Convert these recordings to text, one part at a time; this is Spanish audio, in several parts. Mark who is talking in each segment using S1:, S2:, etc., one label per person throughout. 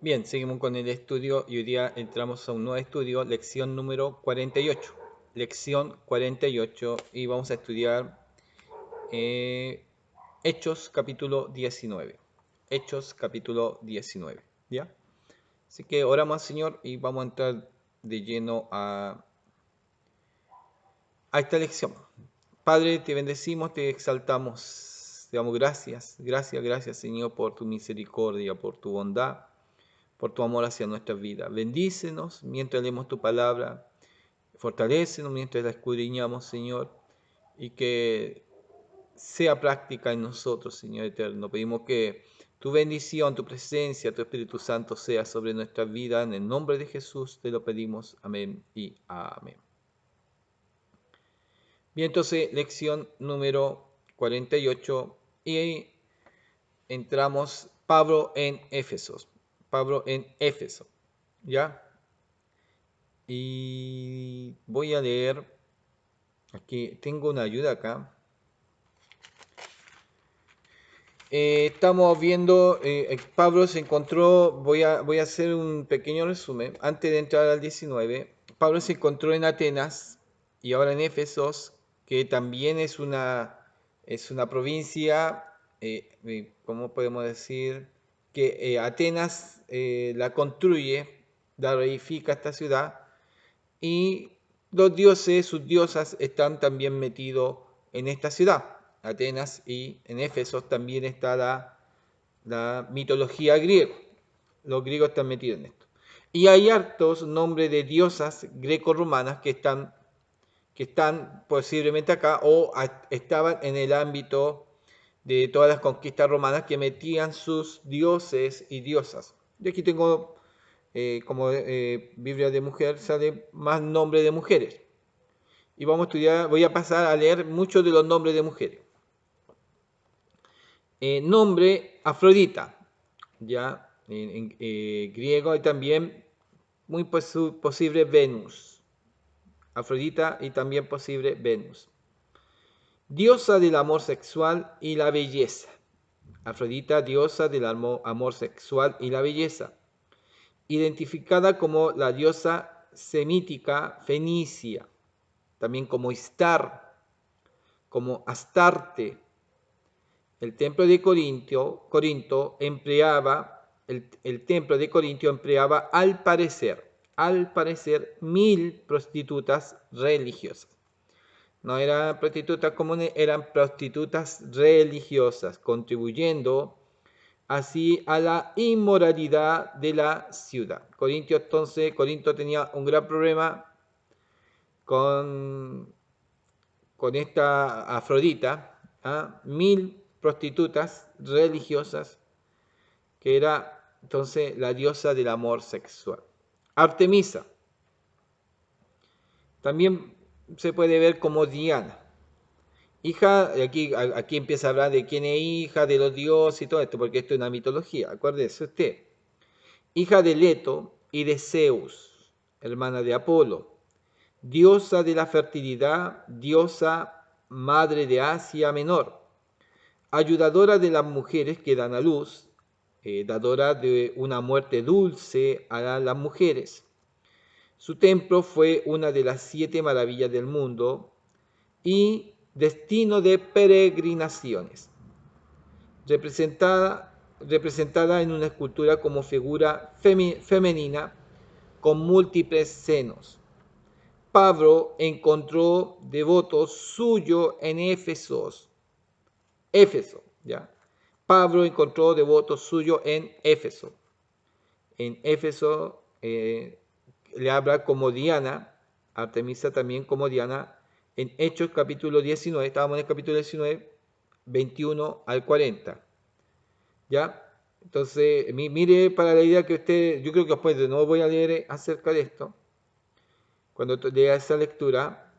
S1: Bien, seguimos con el estudio y hoy día entramos a un nuevo estudio, lección número 48. Lección 48 y vamos a estudiar Hechos capítulo 19. Hechos capítulo 19, ¿ya? Así que oramos al Señor y vamos a entrar de lleno a esta lección. Padre, te bendecimos, te exaltamos, te damos gracias, gracias Señor por tu misericordia, por tu bondad, por tu amor hacia nuestras vidas. Bendícenos mientras leemos tu palabra, fortalécenos mientras la escudriñamos, Señor, y que sea práctica en nosotros, Señor eterno. Pedimos que tu bendición, tu presencia, tu Espíritu Santo sea sobre nuestra vida. En el nombre de Jesús te lo pedimos. Amén y amén. Bien, entonces, lección número 48 y entramos Pablo en Éfesos. Pablo en Éfeso, ¿ya? Y voy a leer, aquí tengo una ayuda acá. Estamos viendo, Pablo se encontró, voy a hacer un pequeño resumen, antes de entrar al 19, Pablo se encontró en Atenas y ahora en Éfesos, que también es una provincia, ¿cómo podemos decir? Que Atenas la construye, la reedifica esta ciudad, y los dioses, sus diosas, están también metidos en esta ciudad, Atenas, y en Éfeso también está la mitología griega. Los griegos están metidos en esto. Y hay hartos nombres de diosas greco-romanas que están posiblemente acá o estaban en el ámbito de todas las conquistas romanas que metían sus dioses y diosas. Yo aquí tengo como Biblia de mujer, sale más nombres de mujeres. Y vamos a estudiar, voy a pasar a leer muchos de los nombres de mujeres. Nombre Afrodita, ya en griego hay también muy posible Venus. Afrodita y también posible Venus. Diosa del amor sexual y la belleza. Afrodita, diosa del amor sexual y la belleza. Identificada como la diosa semítica fenicia, también como Istar, como Astarte. El templo de Corinto empleaba, el templo de Corintio empleaba al parecer 1000 prostitutas religiosas. No eran prostitutas comunes, eran prostitutas religiosas, contribuyendo así a la inmoralidad de la ciudad. Corinto tenía un gran problema con, con esta Afrodita, 1000 prostitutas religiosas, que era entonces la diosa del amor sexual. Artemisa, también se puede ver como Diana. Hija, aquí empieza a hablar de quién es hija, de los dioses y todo esto, porque esto es una mitología, acuérdese usted. Hija de Leto y de Zeus, hermana de Apolo, diosa de la fertilidad, diosa madre de Asia Menor, ayudadora de las mujeres que dan a luz, dadora de una muerte dulce a las mujeres. Su templo fue una de las 7 maravillas del mundo y destino de peregrinaciones, representada en una escultura como figura femenina con múltiples senos. Pablo encontró devotos suyos en Éfeso, ¿ya? Pablo encontró devotos suyos en Éfeso. En Éfeso le habla como Diana, Artemisa también como Diana, en Hechos capítulo 19, estábamos en el capítulo 19, 21 al 40. ¿Ya? Entonces, mire para la idea que usted, yo creo que después de nuevo voy a leer acerca de esto, cuando lea esa lectura,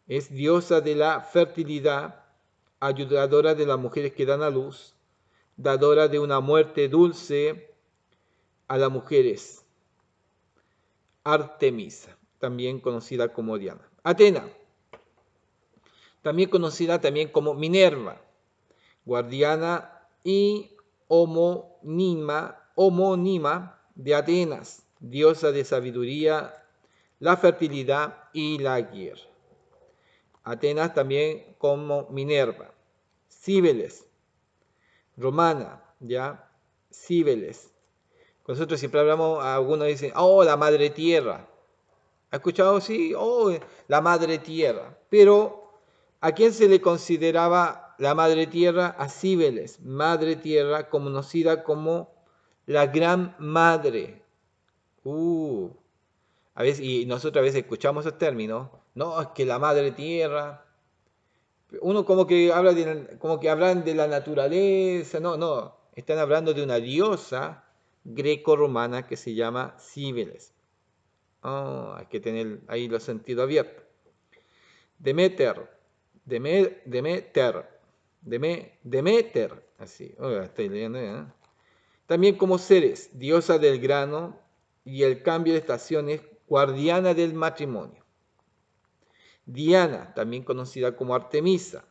S1: es diosa de la fertilidad, ayudadora de las mujeres que dan a luz, dadora de una muerte dulce a las mujeres. Artemisa, también conocida como Diana. Atena, también conocida también como Minerva, guardiana y homónima homónima de Atenas, diosa de sabiduría, la fertilidad y la guerra. Atenas también como Minerva. Cibeles, romana, ¿ya? Cibeles. Nosotros siempre hablamos, algunos dicen, oh, la madre tierra. ¿Ha escuchado? Sí, oh, la madre tierra. Pero, ¿a quién se le consideraba la madre tierra? A Cibeles, madre tierra, conocida como la gran madre. A veces, y nosotros a veces escuchamos esos términos. No, es que la madre tierra. Uno como que habla como que hablan de la naturaleza. No, no. Están hablando de una diosa greco-romana que se llama Cibeles. Oh, hay que tener ahí los sentidos abiertos. Demeter, Demeter, así, estoy leyendo, ¿eh? También como Ceres, diosa del grano y el cambio de estaciones, guardiana del matrimonio. Diana, también conocida como Artemisa.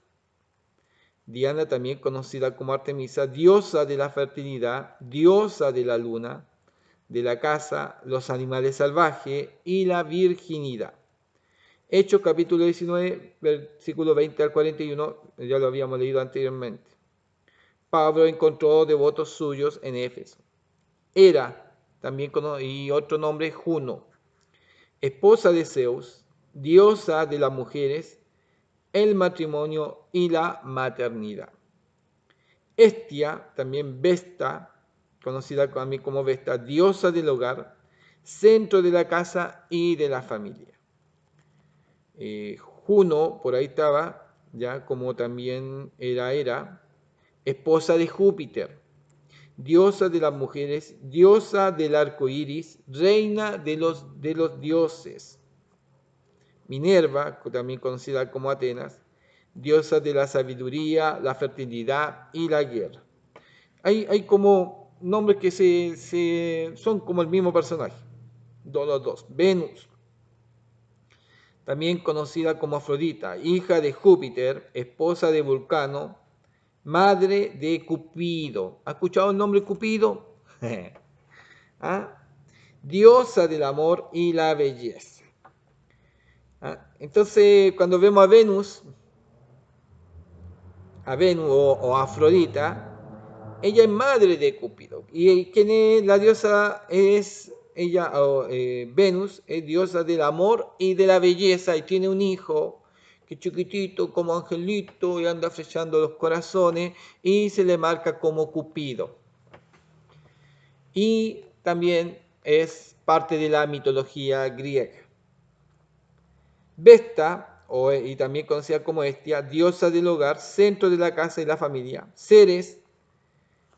S1: Diana, también conocida como Artemisa, diosa de la fertilidad, diosa de la luna, de la caza, los animales salvajes y la virginidad. Hechos capítulo 19, versículo 20 al 41, ya lo habíamos leído anteriormente. Pablo encontró devotos suyos en Éfeso. Hera, también y otro nombre, Juno, esposa de Zeus, diosa de las mujeres, el matrimonio y la maternidad. Hestia, también Vesta, conocida también como Vesta, diosa del hogar, centro de la casa y de la familia. Juno, por ahí estaba, ya como también era, esposa de Júpiter, diosa de las mujeres, diosa del arco iris, reina de los dioses. Minerva, también conocida como Atenas, diosa de la sabiduría, la fertilidad y la guerra. Hay como nombres que son como el mismo personaje, los dos. Venus, también conocida como Afrodita, hija de Júpiter, esposa de Vulcano, madre de Cupido. ¿Ha escuchado el nombre Cupido? ¿Ah? Diosa del amor y la belleza. ¿Ah? Entonces, cuando vemos a Venus o Afrodita, ella es madre de Cupido. ¿Y quién es la diosa? Es ella, Venus, es diosa del amor y de la belleza y tiene un hijo que es chiquitito como angelito y anda flechando los corazones y se le marca como Cupido. Y también es parte de la mitología griega. Vesta, y también conocida como Hestia, diosa del hogar, centro de la casa y la familia. Ceres,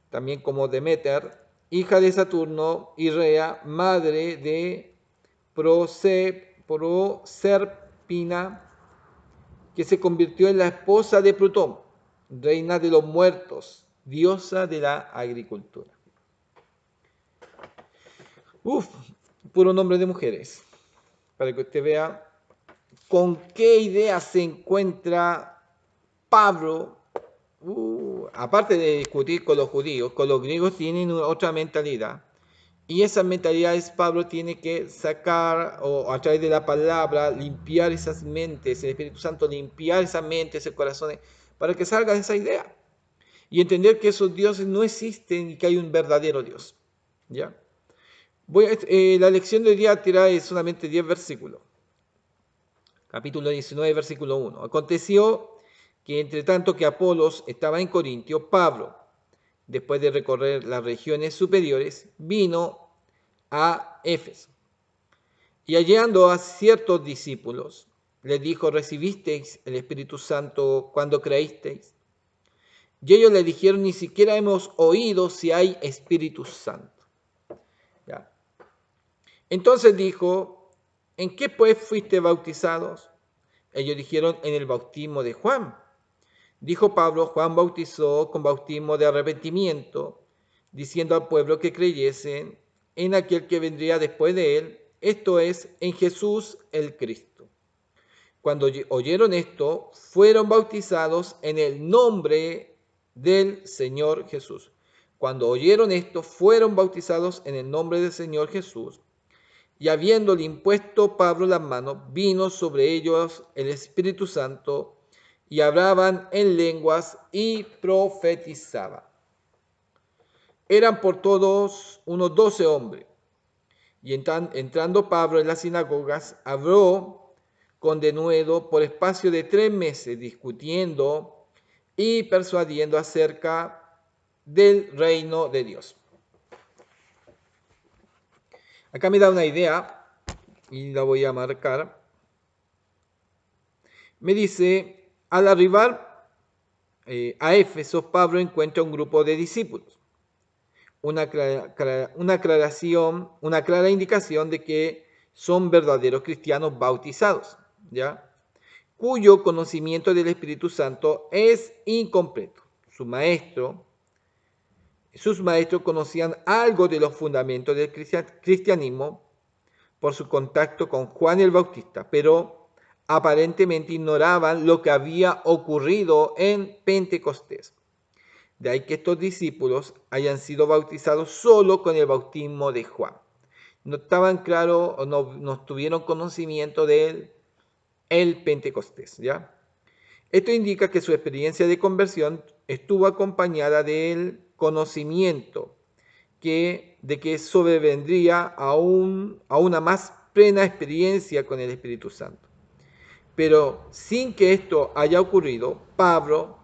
S1: también como Demeter, hija de Saturno, y Rea, madre de Proserpina, que se convirtió en la esposa de Plutón, reina de los muertos, diosa de la agricultura. Puro nombre de mujeres, para que usted vea con qué idea se encuentra Pablo. Aparte de discutir con los judíos, con los griegos tienen otra mentalidad. Y esa mentalidad es Pablo tiene que sacar o a través de la palabra limpiar esas mentes, el Espíritu Santo limpiar esas mentes, esos corazones, para que salga esa idea. Y entender que esos dioses no existen y que hay un verdadero Dios. ¿Ya? La lección de hoy día trae solamente 10 versículos. Capítulo 19, versículo 1. Aconteció que entre tanto que Apolos estaba en Corintio, Pablo, después de recorrer las regiones superiores, vino a Éfeso. Y hallando a ciertos discípulos, les dijo, ¿recibisteis el Espíritu Santo cuando creísteis? Y ellos le dijeron, ni siquiera hemos oído si hay Espíritu Santo. ¿Ya? Entonces dijo, ¿en qué pues fuiste bautizados? Ellos dijeron, en el bautismo de Juan. Dijo Pablo, Juan bautizó con bautismo de arrepentimiento, diciendo al pueblo que creyesen en aquel que vendría después de él, esto es, en Jesús el Cristo. Cuando oyeron esto, fueron bautizados en el nombre del Señor Jesús. Cuando oyeron esto, fueron bautizados en el nombre del Señor Jesús. Y habiéndole impuesto Pablo las manos, vino sobre ellos el Espíritu Santo, y hablaban en lenguas y profetizaban. Eran por todos unos 12 hombres. Y entrando Pablo en las sinagogas, habló con denuedo por espacio de 3 meses, discutiendo y persuadiendo acerca del reino de Dios. Acá me da una idea y la voy a marcar. Me dice, al arribar a Éfeso, Pablo encuentra un grupo de discípulos. Una clara indicación de que son verdaderos cristianos bautizados, ¿ya? Cuyo conocimiento del Espíritu Santo es incompleto. Sus maestros conocían algo de los fundamentos del cristianismo por su contacto con Juan el Bautista, pero aparentemente ignoraban lo que había ocurrido en Pentecostés. De ahí que estos discípulos hayan sido bautizados solo con el bautismo de Juan. No estaban claros o no tuvieron conocimiento de el Pentecostés, ¿ya? Esto indica que su experiencia de conversión estuvo acompañada del conocimiento de que sobrevendría a una más plena experiencia con el Espíritu Santo. Pero sin que esto haya ocurrido, Pablo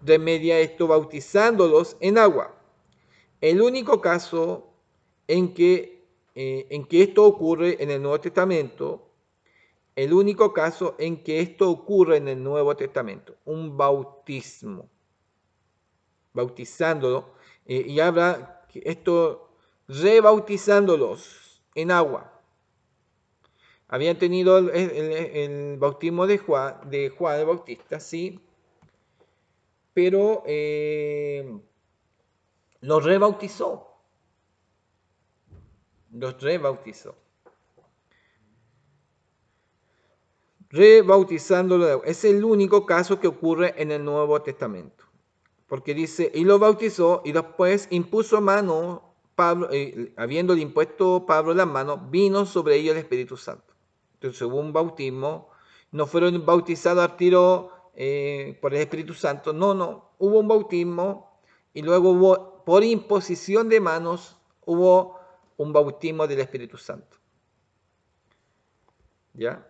S1: remedia esto bautizándolos en agua. El único caso en que esto ocurre en el Nuevo Testamento, un bautismo, bautizándolo, y habla que esto rebautizándolos en agua. Habían tenido el bautismo de Juan el Bautista, sí, pero los rebautizó. Rebautizándolo. Es el único caso que ocurre en el Nuevo Testamento. Porque dice, y lo bautizó, y después impuso mano, Pablo, habiéndole impuesto Pablo las manos, vino sobre ellos el Espíritu Santo. Entonces hubo un bautismo, no fueron bautizados al tiro por el Espíritu Santo, no, hubo un bautismo y luego hubo, por imposición de manos, hubo un bautismo del Espíritu Santo. ¿Ya?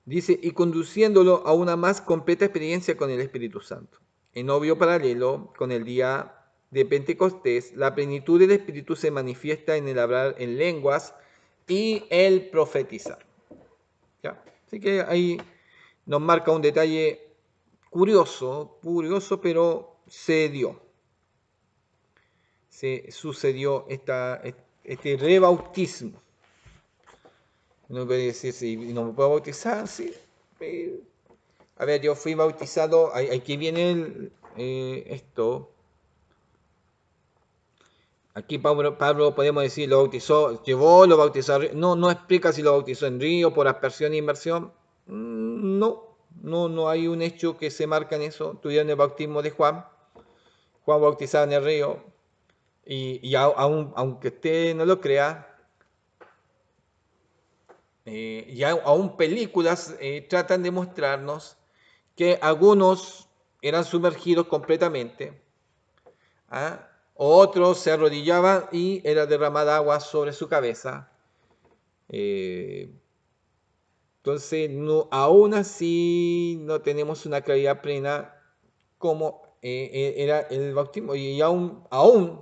S1: Dice, y conduciéndolo a una más completa experiencia con el Espíritu Santo. En obvio paralelo con el día de Pentecostés, la plenitud del Espíritu se manifiesta en el hablar en lenguas y el profetizar. ¿Ya? Así que ahí nos marca un detalle curioso, pero se sucedió este rebautismo. Uno puede decir, si no me puedo bautizar, sí. A ver, yo fui bautizado, aquí viene esto. Aquí Pablo podemos decir, lo bautizó, lo bautizó. No explica si lo bautizó en río, por aspersión e inmersión. No hay un hecho que se marca en eso. Tuvieron el bautismo de Juan bautizado en el río. Y aunque usted no lo crea, y aún películas tratan de mostrarnos que algunos eran sumergidos completamente, ¿ah? Otros se arrodillaban y era derramada agua sobre su cabeza. Entonces, aún así no tenemos una claridad plena como era el bautismo. Y aún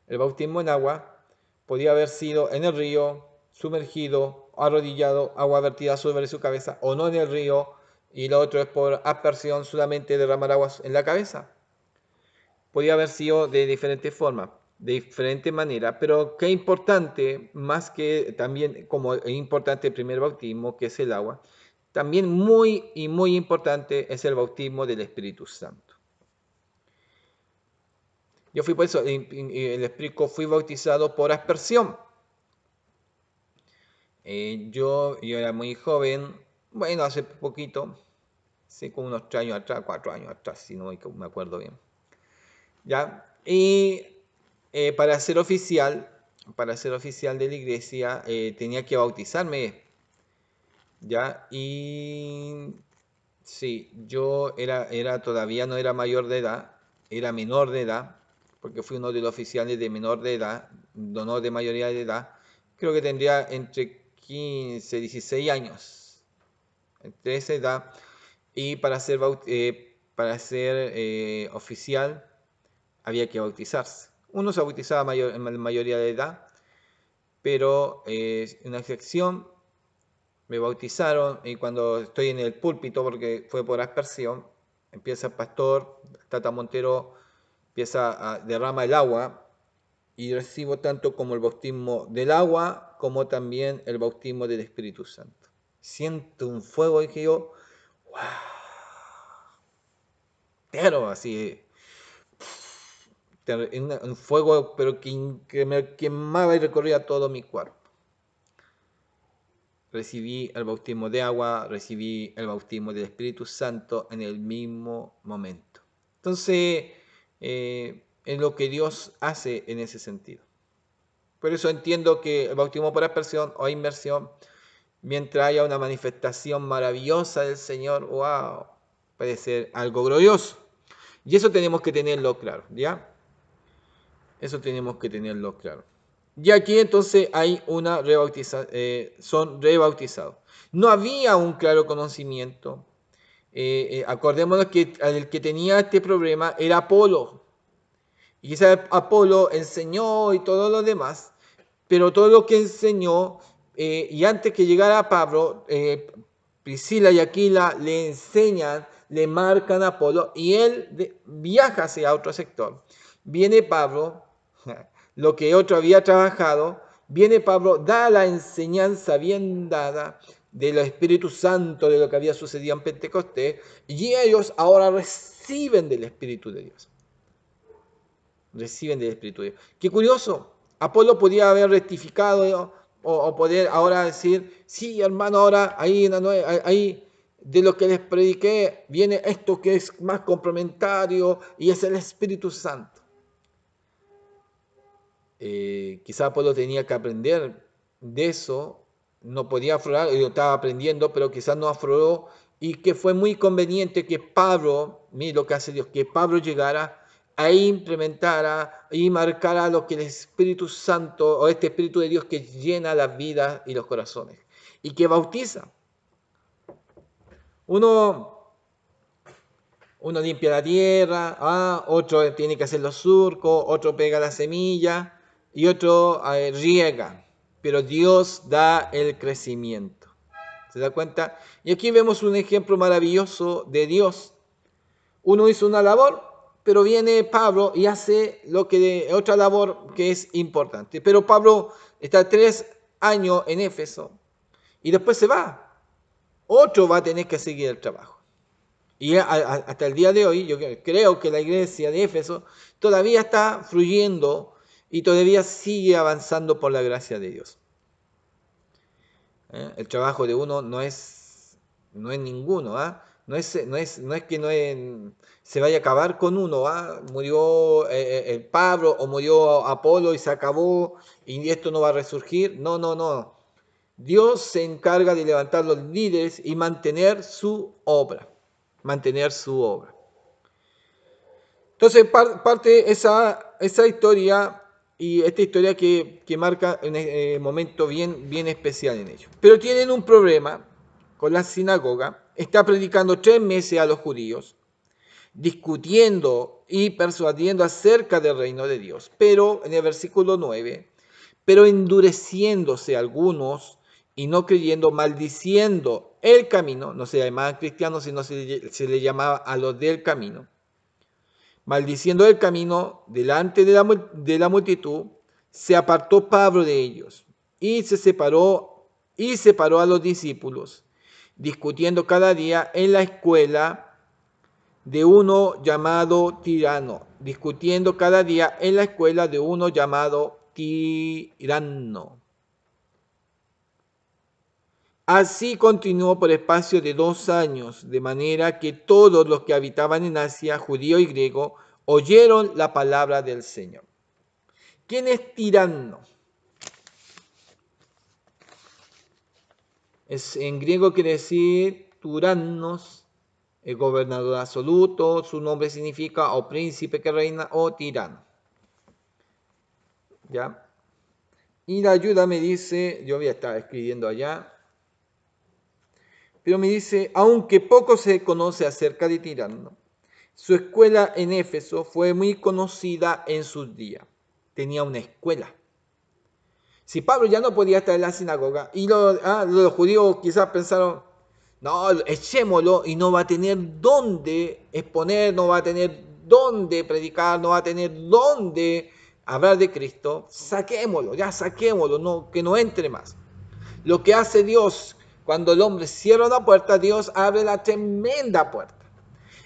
S1: el bautismo en agua podía haber sido en el río, sumergido, arrodillado, agua vertida sobre su cabeza, o no en el río, y lo otro es por aspersión, solamente derramar agua en la cabeza. Podía haber sido de diferentes formas, de diferente manera, pero qué importante, más que también como es importante el primer bautismo, que es el agua, también muy importante es el bautismo del Espíritu Santo. Yo fui, por eso, le explico, fui bautizado por aspersión. Yo era muy joven, bueno, hace poquito, hace como unos 3 años atrás, 4 años atrás, si no me acuerdo bien. ¿Ya? Y para ser oficial de la iglesia, tenía que bautizarme, ¿ya? Y sí, yo todavía no era mayor de edad, era menor de edad, porque fui uno de los oficiales de menor de edad, no de mayoría de edad. Creo que tendría entre 15 y 16 años, entre esa edad. Y para ser oficial había que bautizarse. Uno se bautizaba en la mayoría de edad, pero en una excepción me bautizaron y cuando estoy en el púlpito, porque fue por aspersión, empieza el pastor, Tata Montero, empieza a derrama el agua y recibo tanto como el bautismo del agua como también el bautismo del Espíritu Santo. Siento un fuego y que yo, wow, pero así, un fuego, pero que me quemaba y recorría todo mi cuerpo. Recibí el bautismo de agua, recibí el bautismo del Espíritu Santo en el mismo momento. Entonces, es lo que Dios hace en ese sentido. Por eso entiendo que el bautismo por aspersión o inmersión, mientras haya una manifestación maravillosa del Señor, wow, puede ser algo glorioso. Y eso tenemos que tenerlo claro, ¿ya? Eso tenemos que tenerlo claro. Y aquí entonces hay una son rebautizados. No había un claro conocimiento. Acordémonos que el que tenía este problema era Apolo. Y ese Apolo enseñó y todo lo demás, pero todo lo que enseñó, y antes que llegara Pablo, Priscila y Aquila le enseñan, le marcan a Apolo, y él viaja hacia otro sector. Viene Pablo, lo que otro había trabajado, viene Pablo, da la enseñanza bien dada del Espíritu Santo, de lo que había sucedido en Pentecostés, y ellos ahora reciben del Espíritu de Dios. Reciben del Espíritu de Dios. Qué curioso, Apolo podía haber rectificado o poder ahora decir, sí, hermano, ahora ahí de lo que les prediqué viene esto que es más complementario y es el Espíritu Santo. Quizá Apolo tenía que aprender de eso, no podía aflorar, yo estaba aprendiendo, pero quizás no afloró y que fue muy conveniente que Pablo, mire lo que hace Dios, que Pablo llegara a implementara y marcara lo que el Espíritu Santo o este Espíritu de Dios que llena las vidas y los corazones y que bautiza. Uno limpia la tierra, otro tiene que hacer los surcos, otro pega la semilla y otro riega, pero Dios da el crecimiento. ¿Se da cuenta? Y aquí vemos un ejemplo maravilloso de Dios. Uno hizo una labor, pero viene Pablo y hace otra labor que es importante. Pero Pablo está 3 años en Éfeso y después se va. Otro va a tener que seguir el trabajo. Y hasta el día de hoy, yo creo que la iglesia de Éfeso todavía está fluyendo y todavía sigue avanzando por la gracia de Dios. El trabajo de uno no es ninguno, no es que se vaya a acabar con uno, murió el Pablo o murió Apolo y se acabó y esto no va a resurgir. No, no, no. Dios se encarga de levantar los líderes y mantener su obra. Mantener su obra. Entonces parte esa historia y esta historia que marca un momento bien especial en ellos. Pero tienen un problema con la sinagoga. Está predicando 3 meses a los judíos, discutiendo y persuadiendo acerca del reino de Dios. Pero en el versículo 9, pero endureciéndose algunos y no creyendo, maldiciendo el camino, no se llamaba cristianos, sino se le llamaba a los del camino, maldiciendo el camino delante de la multitud, se apartó Pablo de ellos y separó a los discípulos, discutiendo cada día en la escuela de uno llamado Tirano, discutiendo cada día en la escuela de uno llamado Tirano. Así continuó por espacio de 2 años, de manera que todos los que habitaban en Asia, judío y griego, oyeron la palabra del Señor. ¿Quién es tirano? En griego quiere decir Turanos, el gobernador absoluto, su nombre significa o príncipe que reina o tirano. ¿Ya? Y la ayuda me dice, yo voy a estar escribiendo allá, pero me dice, aunque poco se conoce acerca de Tirano, su escuela en Éfeso fue muy conocida en sus días. Tenía una escuela. Si Pablo ya no podía estar en la sinagoga, y los judíos quizás pensaron, no, echémoslo y no va a tener dónde exponer, no va a tener dónde predicar, no va a tener dónde hablar de Cristo, saquémoslo, ya saquémoslo, no, que no entre más. Lo que hace Dios cuando el hombre cierra una puerta, Dios abre la tremenda puerta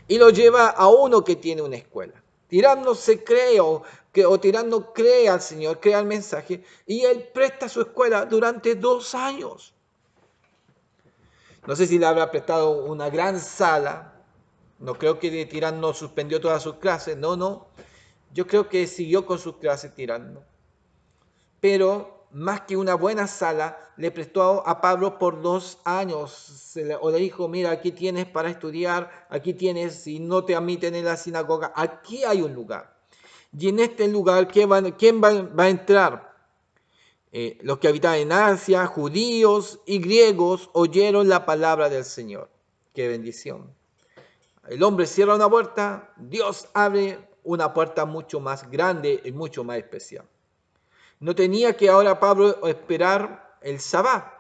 S1: y lo lleva a uno que tiene una escuela. Tirano se cree o Tirano cree al Señor, cree al mensaje y él presta su escuela durante 2 años. No sé si le habrá prestado una gran sala. No creo que Tirano suspendió todas sus clases. No. Yo creo que siguió con sus clases Tirano. Pero más que una buena sala, le prestó a Pablo por 2 años. O le dijo, mira, aquí tienes para estudiar, aquí tienes, si no te admiten en la sinagoga, aquí hay un lugar. Y en este lugar, ¿quién va a entrar? Los que habitaban en Asia, judíos y griegos, oyeron la palabra del Señor. ¡Qué bendición! El hombre cierra una puerta, Dios abre una puerta mucho más grande y mucho más especial. No tenía que ahora Pablo esperar el sabbat.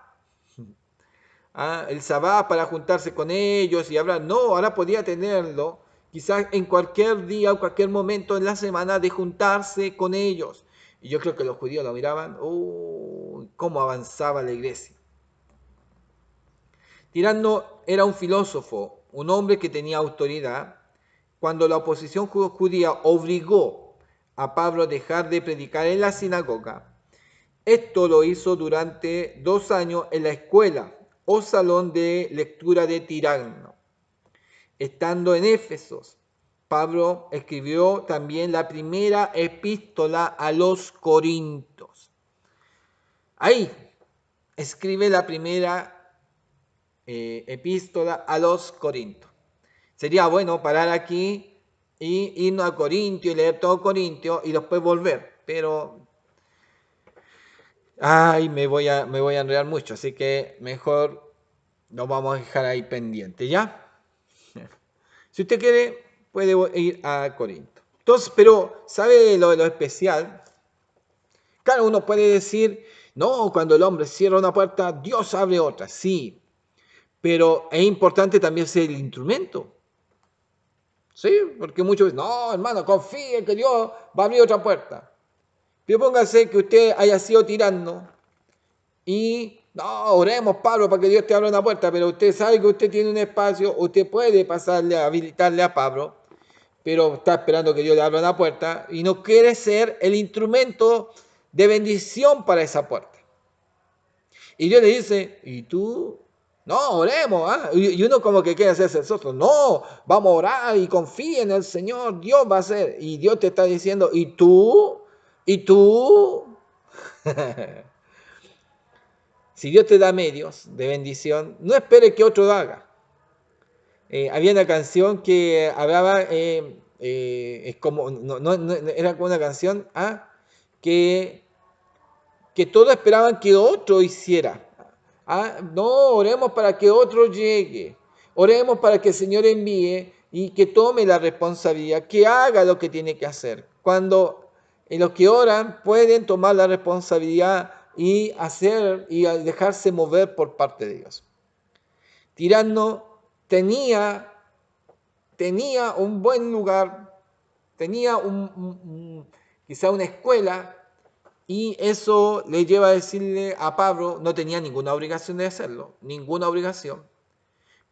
S1: El sabbat para juntarse con ellos y hablar. No, ahora podía tenerlo quizás en cualquier día o cualquier momento en la semana de juntarse con ellos. Y yo creo que los judíos lo miraban, cómo avanzaba la iglesia. Tirano era un filósofo, un hombre que tenía autoridad. Cuando la oposición judía obligó a Pablo a dejar de predicar en la sinagoga, esto lo hizo durante 2 años en la escuela o salón de lectura de Tirano. Estando en Éfeso, Pablo escribió también la primera epístola a los Corintios. Ahí escribe la primera epístola a los Corintios. Sería bueno parar aquí y irnos a Corintio y leer todo Corintio y después volver, pero me voy a enredar mucho, así que mejor lo vamos a dejar ahí pendiente, ¿ya? Si usted quiere, puede ir a Corinto. Entonces, pero, ¿sabe lo especial? Claro, uno puede decir, no, cuando el hombre cierra una puerta, Dios abre otra, sí, pero es importante también ser el instrumento. ¿Sí? Porque muchos dicen, no, hermano, confíe que Dios va a abrir otra puerta. Pero póngase que usted haya sido tirando y, no, oremos, Pablo, para que Dios te abra una puerta, pero usted sabe que usted tiene un espacio, usted puede pasarle, habilitarle a Pablo, pero está esperando que Dios le abra una puerta y no quiere ser el instrumento de bendición para esa puerta. Y Dios le dice, ¿y tú? No, oremos. Y uno como que quiere hacerse el soso. No, vamos a orar y confía en el Señor. Dios va a hacer. Y Dios te está diciendo, ¿y tú? ¿Y tú? Si Dios te da medios de bendición, no espere que otro lo haga. Había una canción que hablaba, es como, era como una canción que, que todos esperaban que otro hiciera. No, oremos para que otro llegue. Oremos para que el Señor envíe y que tome la responsabilidad, que haga lo que tiene que hacer. Cuando los que oran pueden tomar la responsabilidad y hacer y dejarse mover por parte de Dios. Tirano tenía un buen lugar, tenía quizá una escuela, y eso le lleva a decirle a Pablo, no tenía ninguna obligación de hacerlo, ninguna obligación,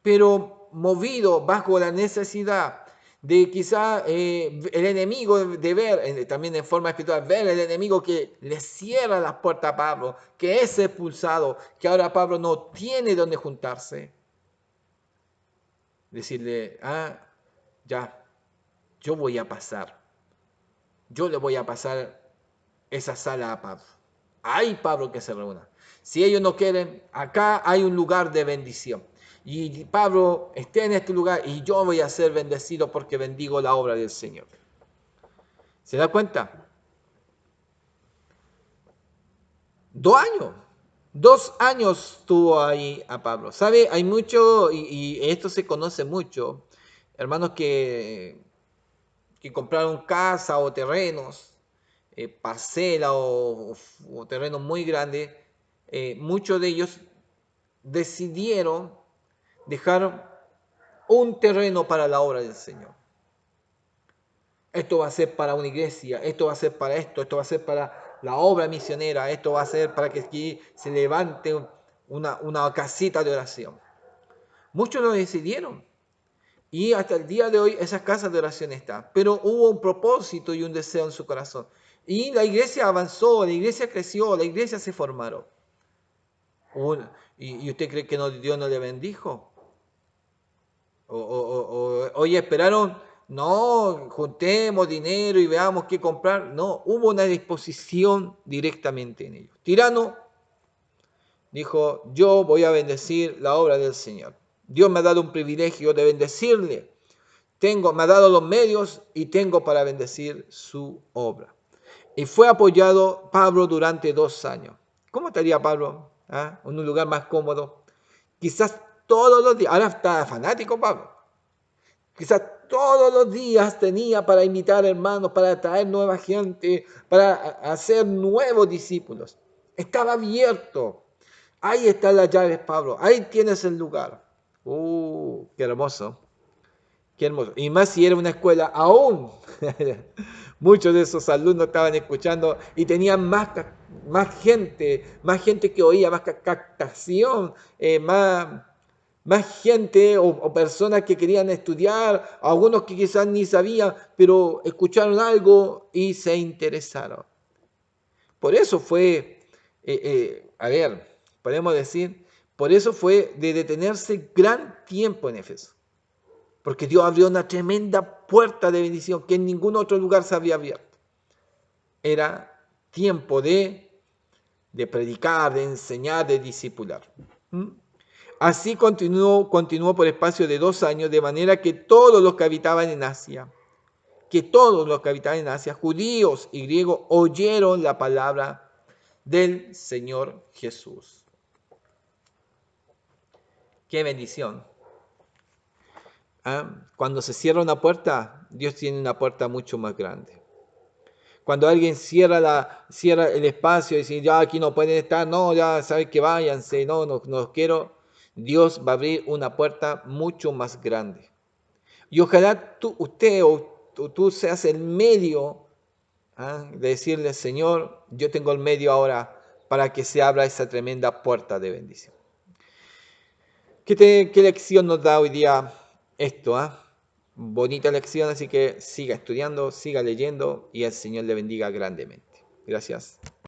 S1: pero movido bajo la necesidad de quizá el enemigo de ver, también en forma espiritual, ver el enemigo que le cierra las puertas a Pablo, que es expulsado, que ahora Pablo no tiene donde juntarse. Decirle, ya, yo voy a pasar, yo le voy a pasar esa sala a Pablo. Hay Pablo que se reúna. Si ellos no quieren, acá hay un lugar de bendición. Y Pablo esté en este lugar y yo voy a ser bendecido porque bendigo la obra del Señor. ¿Se da cuenta? 2 años. 2 años estuvo ahí a Pablo. ¿Sabe? Hay mucho, y esto se conoce mucho, hermanos que compraron casa o terrenos, parcela o terrenos muy grandes, muchos de ellos decidieron dejar un terreno para la obra del Señor. Esto va a ser para una iglesia, esto va a ser para esto va a ser para la obra misionera, esto va a ser para que aquí se levante una casita de oración. Muchos lo decidieron y hasta el día de hoy esas casas de oración están, pero hubo un propósito y un deseo en su corazón. Y la iglesia avanzó, la iglesia creció, la iglesia se formaron. ¿Y usted cree que Dios no le bendijo? Oye, esperaron, no, juntemos dinero y veamos qué comprar. No, hubo una disposición directamente en ellos. Tirano dijo, yo voy a bendecir la obra del Señor. Dios me ha dado un privilegio de bendecirle. Me ha dado los medios y tengo para bendecir su obra. Y fue apoyado Pablo durante 2 años. ¿Cómo estaría Pablo? En un lugar más cómodo. Quizás todos los días. Ahora está fanático Pablo. Quizás todos los días tenía para invitar hermanos, para traer nueva gente, para hacer nuevos discípulos. Estaba abierto. Ahí están las llaves, Pablo. Ahí tienes el lugar. Qué hermoso. Qué hermoso. Y más si era una escuela, aún muchos de esos alumnos estaban escuchando y tenían más gente que oía, más captación, más gente o personas que querían estudiar, algunos que quizás ni sabían, pero escucharon algo y se interesaron. Por eso fue, podemos decir, por eso fue de detenerse gran tiempo en Éfeso. Porque Dios abrió una tremenda puerta de bendición que en ningún otro lugar se había abierto. Era tiempo de predicar, de enseñar, de discipular. Así continuó por espacio de 2 años, de manera que todos los que habitaban en Asia, judíos y griegos, oyeron la palabra del Señor Jesús. ¡Qué bendición! Cuando se cierra una puerta, Dios tiene una puerta mucho más grande. Cuando alguien cierra el espacio y dice, ya aquí no pueden estar, no, ya saben que váyanse, no quiero, Dios va a abrir una puerta mucho más grande. Y ojalá usted o tú seas el medio de decirle, Señor, yo tengo el medio ahora para que se abra esa tremenda puerta de bendición. ¿Qué lección nos da hoy día esto? Bonita lección, así que siga estudiando, siga leyendo y el Señor le bendiga grandemente. Gracias.